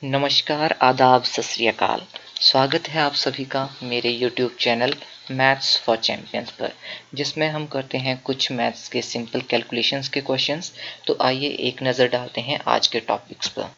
नमस्कार, आदाब, सत श्री अकाल। स्वागत है आप सभी का मेरे YouTube channel maths for champions पर, जिसमें हम करते हैं कुछ मैथ्स के सिंपल कैलकुलेशंस के क्वेश्चंस। तो आइए एक नज़र डालते हैं आज के टॉपिक्स पर।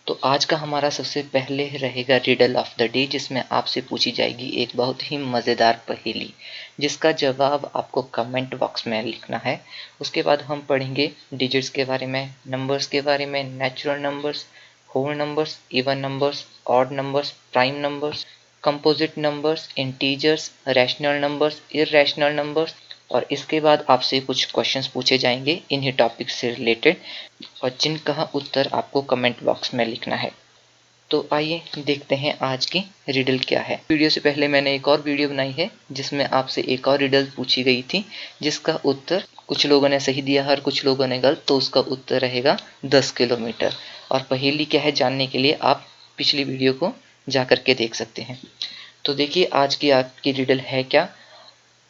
तो आज का हमारा सबसे पहले रहेगा रिडल ऑफ द डे, जिसमें आपसे पूछी जाएगी एक बहुत ही मज़ेदार पहेली, जिसका जवाब आपको कमेंट बॉक्स में लिखना है। उसके बाद हम पढ़ेंगे डिजिट्स के बारे में, नंबर्स के बारे में, natural numbers, whole numbers, even numbers, odd numbers, prime numbers, composite numbers, integers, rational numbers, irrational numbers. और इसके बाद आपसे कुछ क्वेश्चंस पूछे जाएंगे इन्हीं टॉपिक से रिलेटेड, और जिनका उत्तर आपको कमेंट बॉक्स में लिखना है। तो आइए देखते हैं आज की रिडल क्या है। वीडियो से पहले मैंने एक और वीडियो बनाई है जिसमें आपसे एक और रिडल पूछी गई थी, जिसका उत्तर कुछ लोगों ने सही दिया और कुछ लोगों ने गलत। तो उसका उत्तर रहेगा 10 किलोमीटर। और पहेली क्या है जानने के लिए आप पिछली वीडियो को जा करके देख सकते हैं। तो देखिए आज की आपकी रिडल है क्या।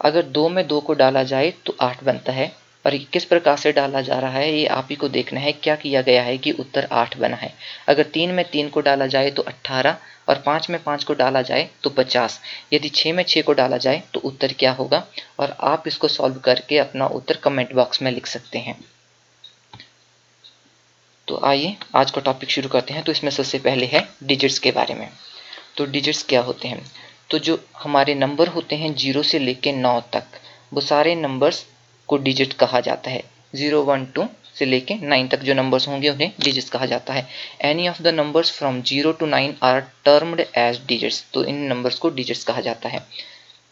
अगर 2 में 2 को डाला जाए तो 8 बनता है, और ये किस प्रकार से डाला जा रहा है ये आप ही को देखना है। क्या किया गया है कि उत्तर 8 बना है। अगर 3 में 3 को डाला जाए तो 18, और 5 में 5 को डाला जाए तो 50। यदि 6 में 6 को डाला जाए तो उत्तर क्या होगा, और आप इसको सॉल्व करके अपना उत्तर कमेंट बॉक्स में लिख सकते हैं। तो आइए आज का टॉपिक शुरू करते हैं। तो इसमें सबसे पहले है डिजिट्स के बारे में। तो डिजिट्स क्या होते हैं। तो जो हमारे नंबर होते हैं 0 से लेके 9 तक, वो सारे नंबर्स को डिजिट कहा जाता है। 0, 1, 2 से लेके 9 तक जो नंबर्स होंगे उन्हें डिजिट्स कहा जाता है। Any of the numbers from 0 to 9 are termed as digits. तो इन नंबर्स को डिजिट्स कहा जाता है।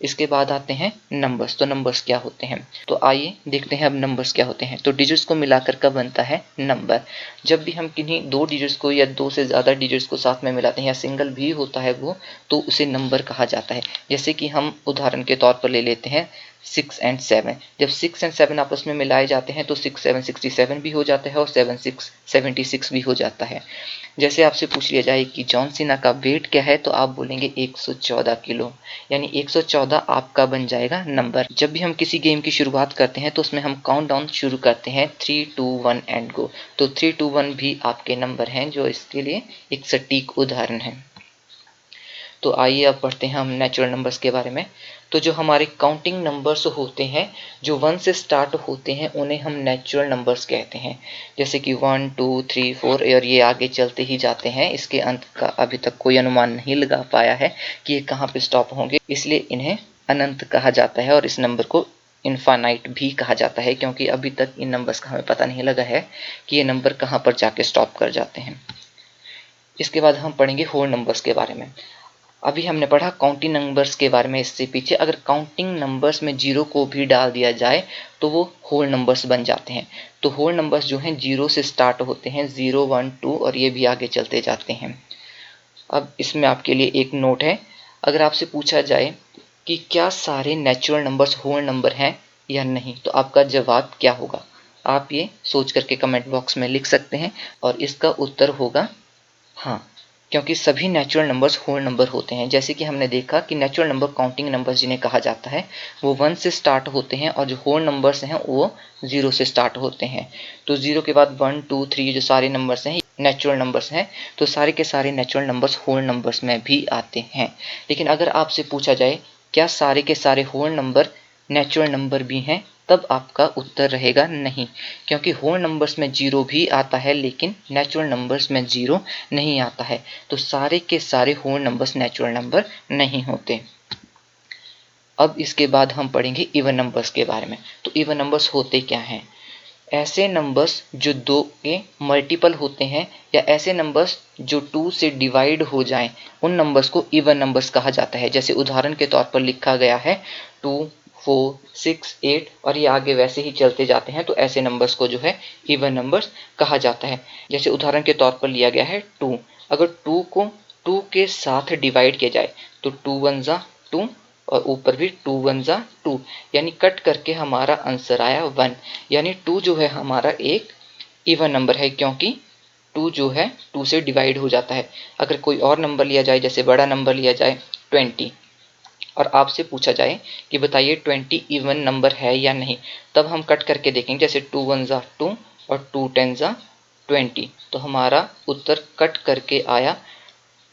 इसके बाद आते हैं नंबर्स। तो नंबर्स क्या होते हैं, तो आइए देखते हैं अब नंबर्स क्या होते हैं। तो डिजिट्स को मिलाकर कब बनता है नंबर। जब भी हम किन्हीं दो डिजिट्स को या दो से ज़्यादा डिजिट्स को साथ में मिलाते हैं या सिंगल भी होता है वो, तो उसे नंबर कहा जाता है। जैसे कि हम उदाहरण के तौर पर ले लेते हैं 6 and 7। जब 6 and 7 आपस में मिलाए जाते हैं तो 6 7 67 भी हो जाता है और 7 6 76 भी हो जाता है। जैसे आपसे पूछ लिया जाए कि जॉन सीना का वेट क्या है, तो आप बोलेंगे 114 किलो, यानी 114 आपका बन जाएगा नंबर। जब भी हम किसी गेम की शुरुआत करते हैं तो उसमें हम काउंटडाउन शुरू करते हैं 3 2 1 एंड गो। तो 3 2 1 भी आपके नंबर हैं, जो इसके लिए एक सटीक उदाहरण है। तो आइए अब पढ़ते हैं हम नेचुरल नंबर्स के बारे में। तो जो हमारे काउंटिंग नंबर्स होते हैं जो 1 से स्टार्ट होते हैं उन्हें हम नेचुरल नंबर्स कहते हैं। जैसे कि 1 2 3 4 और ये आगे चलते ही जाते हैं। इसके अंत का अभी तक कोई अनुमान नहीं लगा पाया है कि ये कहाँ पे स्टॉप होंगे, इसलिए इन्हें अनंत कहा जाता है। और इस नंबर को इनफाइनाइट भी कहा जाता है, क्योंकि अभी तक इन नंबर्स का हमें पता नहीं लगा है कि ये नंबर कहाँ पर जाके स्टॉप कर जाते हैं। इसके बाद हम पढ़ेंगे होल नंबर्स के बारे में। अभी हमने पढ़ा काउंटिंग नंबर्स के बारे में इससे पीछे। अगर काउंटिंग नंबर्स में 0 को भी डाल दिया जाए तो वो होल नंबर्स बन जाते हैं। तो होल नंबर्स जो हैं 0 से स्टार्ट होते हैं, 0 1 2 और ये भी आगे चलते जाते हैं। अब इसमें आपके लिए एक नोट है। अगर आपसे पूछा जाए कि क्या सारे नेचुरल नंबर्स होल नंबर हैं या नहीं, तो आपका जवाब क्या होगा, आप ये सोच करके कमेंट बॉक्स में लिख सकते हैं। और इसका उत्तर होगा हाँ, क्योंकि सभी नेचुरल नंबर्स होल नंबर होते हैं। जैसे कि हमने देखा कि नेचुरल नंबर काउंटिंग नंबर्स जिन्हें कहा जाता है वो 1 से स्टार्ट होते हैं, और जो होल नंबर्स हैं वो 0 से स्टार्ट होते हैं। तो 0 के बाद 1 2 3 जो सारे नंबर्स हैं नेचुरल नंबर्स हैं। तो सारे के सारे नेचुरल नंबर्स होल नंबर्स में भी आते हैं। लेकिन अगर आपसे पूछा जाए क्या सारे के सारे होल नंबर नेचुरल नंबर भी हैं, तब आपका उत्तर रहेगा नहीं, क्योंकि होल नंबर्स में 0 भी आता है लेकिन नेचुरल नंबर्स में 0 नहीं आता है। तो सारे के सारे होल नंबर्स नेचुरल नंबर नहीं होते। अब इसके बाद हम पढ़ेंगे इवन नंबर्स के बारे में। तो इवन नंबर्स होते क्या हैं। ऐसे नंबर्स जो 2 के मल्टीपल होते हैं, या ऐसे नंबर्स जो 2 से डिवाइड हो जाएं, उन नंबर्स को इवन नंबर्स कहा जाता है। जैसे उदाहरण के तौर पर लिखा गया है 2 4 6 8 और ये आगे वैसे ही चलते जाते हैं, तो ऐसे नंबर्स को जो है इवन नंबर्स कहा जाता है। जैसे उदाहरण के तौर पर लिया गया है 2। अगर 2 को 2 के साथ डिवाइड किया जाए तो 2 1 जा 2 और ऊपर भी 2 1 जा 2, यानी कट करके हमारा आंसर आया 1। यानी 2 जो है हमारा एक इवन नंबर है, क्योंकि 2 जो है 2 से डिवाइड हो जाता है। अगर कोई और नंबर लिया जाए, जैसे बड़ा नंबर लिया जाए 20, और आपसे पूछा जाए कि बताइए 20 इवन नंबर है या नहीं, तब हम कट करके देखेंगे। जैसे 2 1 जा 2 और 2 10 जा 20, तो हमारा उत्तर कट करके आया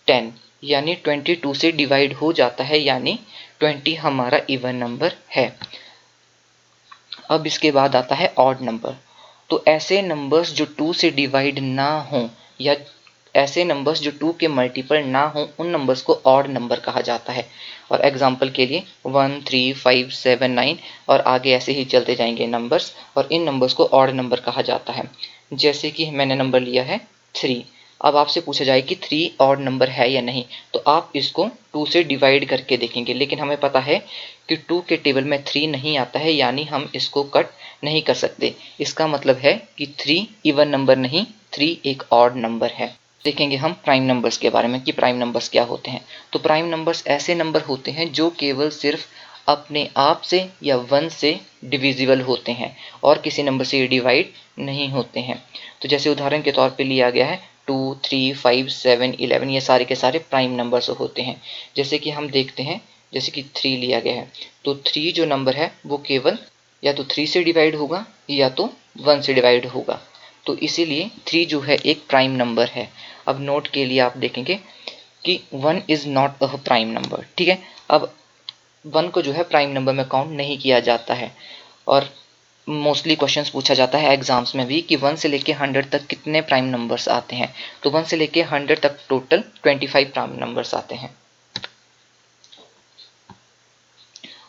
10, यानी 22 से डिवाइड हो जाता है, यानी 20 हमारा इवन नंबर है। अब इसके बाद आता है ऑड नंबर। तो ऐसे नंबर्स जो 2 से डिवाइड ना हो या ऐसे नंबर्स जो 2 के मल्टीपल ना हो, उन नंबर्स को ऑड नंबर कहा जाता है। और एग्जांपल के लिए 1, 3, 5, 7, 9 और आगे ऐसे ही चलते जाएंगे नंबर्स, और इन नंबर्स को ऑड नंबर कहा जाता है। जैसे कि मैंने नंबर लिया है 3, अब आपसे पूछा जाए कि 3 ऑड नंबर है या नहीं, तो आप इसको 2 से डिवाइड करके देखेंगे, लेकिन हमें पता है कि 2 के टेबल में 3 नहीं आता है, यानी हम इसको कट नहीं कर सकते। इसका मतलब है कि 3 इवन नंबर नहीं, 3 एक ऑड नंबर है। देखेंगे हम प्राइम नंबर्स के बारे में कि प्राइम नंबर्स क्या होते हैं। तो प्राइम नंबर्स ऐसे नंबर होते हैं जो केवल सिर्फ अपने आप से या 1 से डिविजिबल होते हैं और किसी नंबर से डिवाइड नहीं होते हैं। तो जैसे उदाहरण के तौर पे लिया गया है 2, 3, 5, 7, 11, ये सारे के सारे प्राइम नंबर्स होते हैं। जैसे कि हम देखते हैं, जैसे कि 3 लिया गया है, तो 3 जो नंबर है वो केवल या तो 3 से डिवाइड होगा या तो 1 से डिवाइड होगा, तो इसीलिए 3 जो है एक प्राइम नंबर है। अब नोट के लिए आप देखेंगे कि 1 is not a prime number, ठीक है। अब 1 को जो है प्राइम नंबर में काउंट नहीं किया जाता है, और मोस्टली क्वेश्चंस पूछा जाता है एग्जाम्स में भी कि 1 से लेके 100 तक कितने प्राइम नंबर्स आते हैं, तो 1 से लेके 100 तक टोटल 25 प्राइम नंबर्स आते हैं।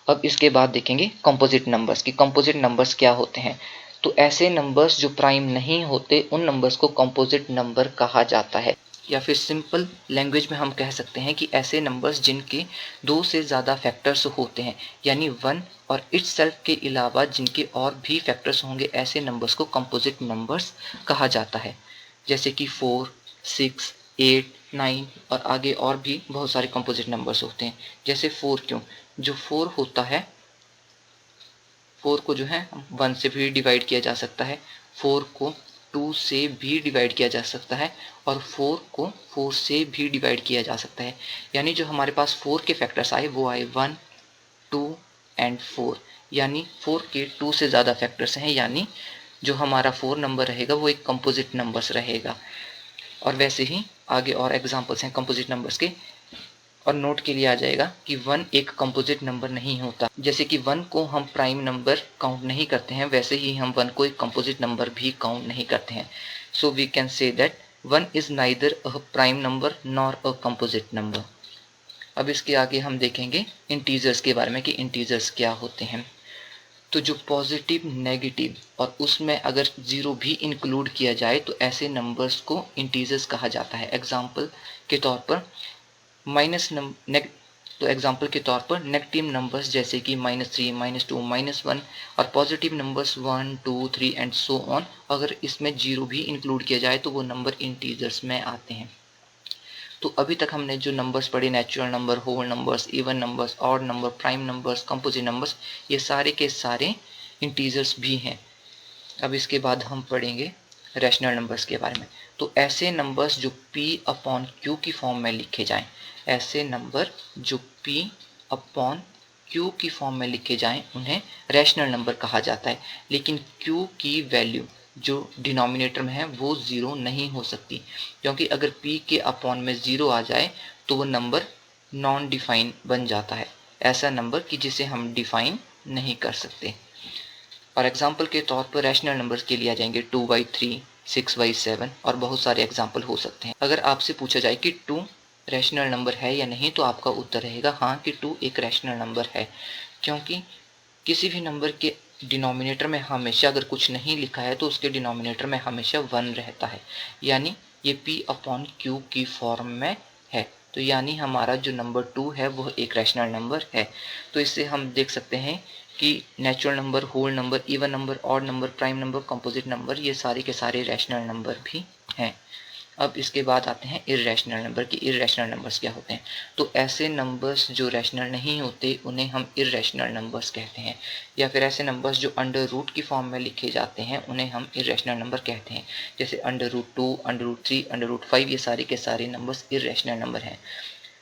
अब इसके बाद देखेंगे कंपोजिट नंबर्स की कंपोजिट नंबर्स क्या होते हैं। तो ऐसे नंबर्स जो प्राइम नहीं होते, उन नंबर्स को कंपोजिट नंबर कहा जाता है, या फिर सिंपल लैंग्वेज में हम कह सकते हैं कि ऐसे नंबर्स जिनके 2 से ज़्यादा फैक्टर्स होते हैं, यानी 1 और इटसेल्फ के अलावा जिनके और भी फैक्टर्स होंगे, ऐसे नंबर्स को कंपोजिट नंबर्स कहा जाता है। जैसे कि 4, 6, 8, 9 और आगे और भी बहुत सारे कंपोजिट नंबर्स होते हैं। जैसे 4 क्यों, जो 4 होता है, 4 को जो है 1 से भी डिवाइड किया जा सकता है, 4 को 2 से भी डिवाइड किया जा सकता है, और 4 को 4 से भी डिवाइड किया जा सकता है। यानी जो हमारे पास 4 के फैक्टर्स आए वो आए 1, 2 एंड 4, यानी 4 के 2 से ज़्यादा फैक्टर्स हैं, यानी जो हमारा 4 नंबर रहेगा वो एक कंपोजिट नंबर्स रहेगा। और वैसे ही आगे और एग्जांपल्स हैं कंपोजिट नंबर्स के, और नोट के लिए आ जाएगा कि 1 एक कंपोजिट नंबर नहीं होता। जैसे कि 1 को हम प्राइम नंबर काउंट नहीं करते हैं, वैसे ही हम 1 को एक कंपोजिट नंबर भी काउंट नहीं करते हैं। So we can say that 1 is neither a prime number nor a composite number. अब इसके आगे हम देखेंगे इंटीजर्स के बारे में कि इंटीजर्स क्या होते हैं। तो जो पॉजिटिव, नेगेटिव और उसमें अगर 0 भी इंक्लूड किया जाए तो ऐसे नंबर्स को इंटीजर्स कहा जाता है। एग्जाम्पल के तौर पर तो एग्जाम्पल के तौर पर नेगेटिव नंबर्स जैसे कि -3, -2, -1, और positive numbers 1, 2, 3 and so on, अगर इसमें 0 भी इंक्लूड किया जाए तो वो नंबर इंटीजर्स में आते हैं। तो अभी तक हमने जो नंबर्स पढ़े, natural number, whole numbers, even numbers, odd number, prime numbers, composite numbers, ये सारे के सारे इंटीजर्स भी हैं। अब इसके बाद हम पढ़ेंगे रैशनल नंबर्स के बारे में। तो ऐसे नंबर्स जो P/Q की फॉर्म में लिखे जाएं, ऐसे नंबर जो P/Q की फॉर्म में लिखे जाएं, उन्हें रैशनल नंबर कहा जाता है। लेकिन Q की वैल्यू जो डिनोमिनेटर में है वो 0 नहीं हो सकती, क्योंकि अगर P के अपॉन में 0 आ जाए तो वो नंबर नॉन डिफाइन बन जाता है, ऐसा नंबर कि जिसे हम डिफाइन नहीं कर सकते। और एग्जाम्पल के तौर पर रैशनल नंबर्स के लिए आ जाएंगे 2/3, 6/7 और बहुत सारे एग्जाम्पल हो सकते हैं। अगर आपसे पूछा जाए कि 2 रैशनल नंबर है या नहीं, तो आपका उत्तर रहेगा हाँ कि 2 एक रैशनल नंबर है, क्योंकि किसी भी नंबर के डिनोमिनेटर में हमेशा अगर कुछ नहीं लिखा है तो उसके डिनोमिनेटर में हमेशा 1 रहता है, यानी ये P/Q की फॉर्म में है। तो यानी हमारा जो नंबर 2 है वह एक रैशनल नंबर है। तो इससे हम देख सकते हैं कि natural number, whole number, even number, odd number, prime number, composite number, ये सारे के सारे रैशनल नंबर भी हैं। अब इसके बाद आते हैं इर्रेशनल नंबर की। इर्रेशनल नंबर्स क्या होते हैं। तो ऐसे नंबर्स जो रैशनल नहीं होते उन्हें हम इर्रेशनल नंबर्स कहते हैं, या फिर ऐसे नंबर्स जो अंडर रूट की फॉर्म में लिखे जाते हैं उन्हें हम इर्रेशनल नंबर कहते हैं। जैसे √2, √3, √5, ये सारे के सारे नंबर्स इर्रेशनल नंबर हैं।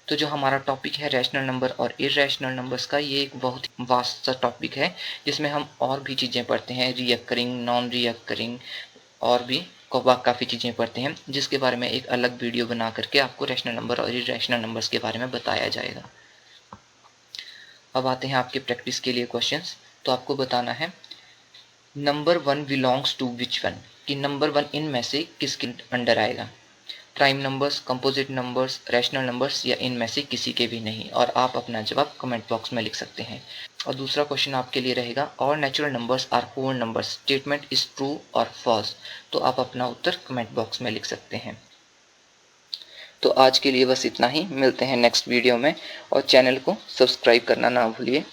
तो जो हमारा टॉपिक है रैशनल नंबर और इर्रेशनल नंबर्स का, ये एक बहुत ही वास्ट सा टॉपिक है जिसमें हम और भी चीज़ें पढ़ते हैं, रिकरिंग, नॉन रिकरिंग और भी काफ़ी चीज़ें पढ़ते हैं, जिसके बारे में एक अलग वीडियो बना करके आपको रैशनल नंबर और इर्रेशनल नंबर्स के बारे में बताया जाएगा। अब आते हैं आपके प्रैक्टिस के लिए क्वेश्चंस। तो आपको बताना है number 1 belongs to which one, कि नंबर 1 इनमें से किसके अंडर आएगा। Prime numbers, composite numbers, rational numbers या इनमें से किसी के भी नहीं। और आप अपना जवाब कमेंट बॉक्स में लिख सकते हैं। और दूसरा क्वेश्चन आपके लिए रहेगा all natural numbers are whole numbers, statement is true और फॉल्स। तो आप अपना उत्तर कमेंट बॉक्स में लिख सकते हैं। तो आज के लिए बस इतना ही, मिलते हैं नेक्स्ट वीडियो में और चैनल को सब्सक्राइब करना ना भूलिए।